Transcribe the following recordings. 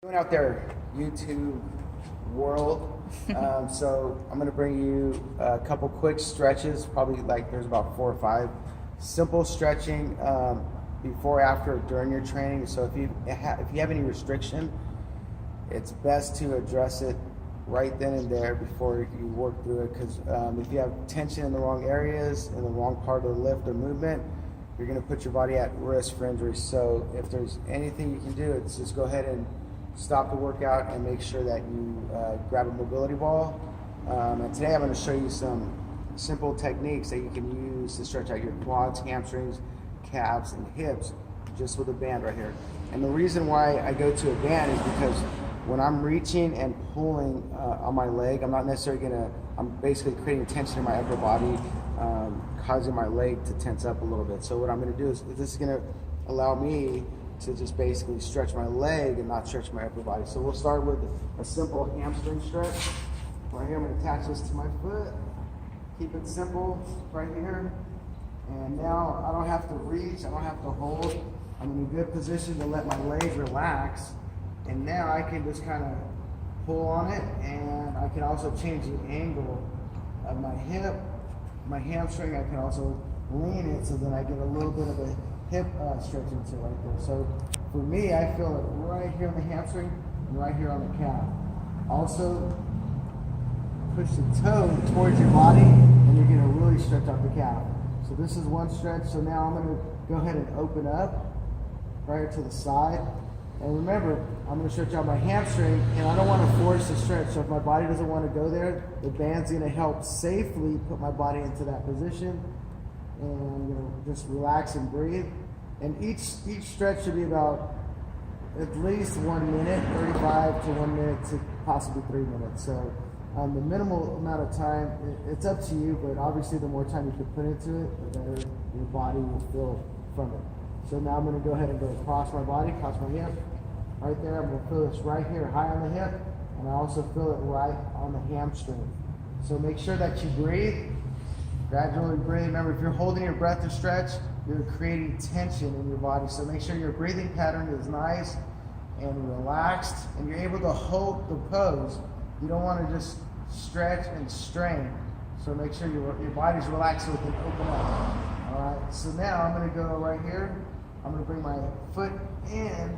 Doing out there, YouTube world. So I'm going to bring you a couple quick stretches. Probably like there's about 4 or 5 simple stretching before, after, during your training. So if you have any restriction, it's best to address it right then and there before you work through it. Because if you have tension in the wrong areas, in the wrong part of the lift or movement, you're going to put your body at risk for injury. So if there's anything you can do, it's just go ahead and stop the workout and make sure that you grab a mobility ball. And today I'm going to show you some simple techniques that you can use to stretch out your quads, hamstrings, calves, and hips just with a band right here. And the reason why I go to a band is because when I'm reaching and pulling on my leg, I'm basically creating tension in my upper body, causing my leg to tense up a little bit. So what I'm going to do is this is going to allow me to just basically stretch my leg and not stretch my upper body. So we'll start with a simple hamstring stretch. Right here, I'm going to attach this to my foot. Keep it simple right here. And now I don't have to reach, I don't have to hold. I'm in a good position to let my leg relax. And now I can just kind of pull on it, and I can also change the angle of my hip, my hamstring. I can also lean it so that I get a little bit of a hip stretch into right there. So for me, I feel it right here on the hamstring and right here on the calf. Also, push the toe towards your body and you're gonna really stretch out the calf. So this is one stretch. So now I'm gonna go ahead and open up right to the side. And remember, I'm gonna stretch out my hamstring and I don't wanna force the stretch. So if my body doesn't wanna go there, the band's gonna help safely put my body into that position. And just relax and breathe. And each stretch should be about at least 1 minute, 35 to 1 minute to possibly 3 minutes. So the minimal amount of time, it's up to you, but obviously the more time you can put into it, the better your body will feel from it. So now I'm going to go ahead and go across my body, across my hip. Right there, I'm going to feel this right here, high on the hip, and I also feel it right on the hamstring. So make sure that you breathe. Gradually breathe. Remember, if you're holding your breath to stretch, you're creating tension in your body. So make sure your breathing pattern is nice and relaxed, and you're able to hold the pose. You don't want to just stretch and strain. So make sure your body's relaxed so it can open up. All right. So now I'm going to go right here. I'm going to bring my foot in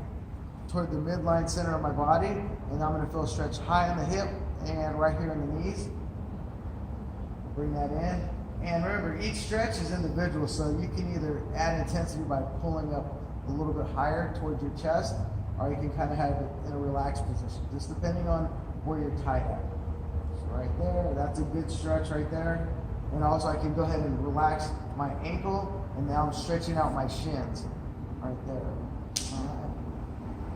toward the midline center of my body, and I'm going to feel a stretch high on the hip and right here in the knees. Bring that in. And remember, each stretch is individual, so you can either add intensity by pulling up a little bit higher towards your chest, or you can kind of have it in a relaxed position, just depending on where you're tight at. So right there, that's a good stretch right there. And also I can go ahead and relax my ankle, and now I'm stretching out my shins right there. All right.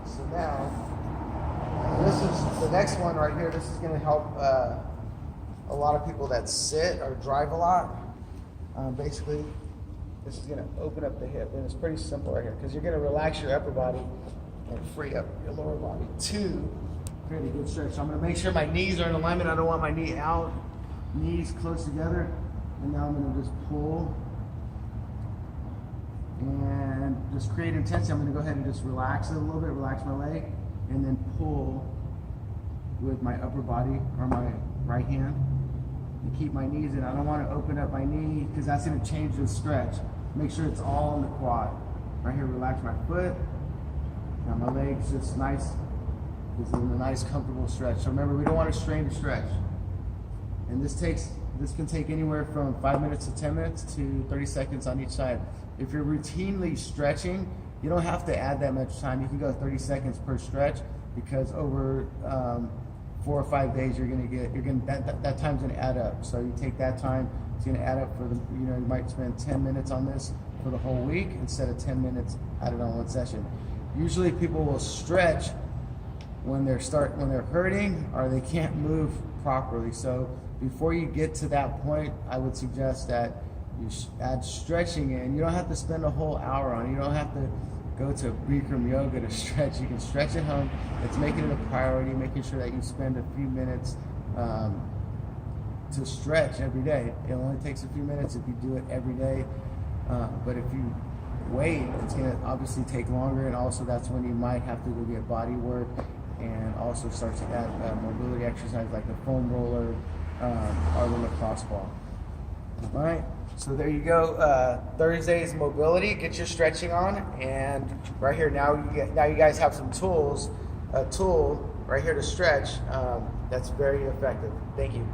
So now, this is the next one right here. This is going to help a lot of people that sit or drive a lot. Basically, this is going to open up the hip, and it's pretty simple right here because you're going to relax your upper body and free up your lower body to create a good stretch. So I'm going to make sure my knees are in alignment. I don't want my knee out, knees close together. And now I'm going to just pull and just create intensity. I'm going to go ahead and just relax it a little bit, relax my leg, and then pull with my upper body or my right hand and keep my knees in. I don't want to open up my knee because that's going to change the stretch. Make sure it's all on the quad. Right here, relax my foot. Now my leg's just nice. This is a nice, comfortable stretch. So remember, we don't want to strain the stretch. And this can take anywhere from 5 minutes to 10 minutes to 30 seconds on each side. If you're routinely stretching, you don't have to add that much time. You can go 30 seconds per stretch because over 4 or 5 days, that time's gonna add up. So you take that time, it's gonna add up for you might spend 10 minutes on this for the whole week instead of 10 minutes added on one session. Usually people will stretch when they're hurting or they can't move properly. So before you get to that point, I would suggest that you add stretching in. You don't have to spend a whole hour on it. You don't have to go to Bikram yoga to stretch. You can stretch at home. It's making it a priority, making sure that you spend a few minutes to stretch every day. It only takes a few minutes if you do it every day. But if you wait, it's going to obviously take longer, and also that's when you might have to go get body work also start to add mobility exercises like the foam roller or the lacrosse ball. All right, so there you go. Thursday's mobility. Get your stretching on, and right here now you guys have some tools. A tool right here to stretch. That's very effective. Thank you.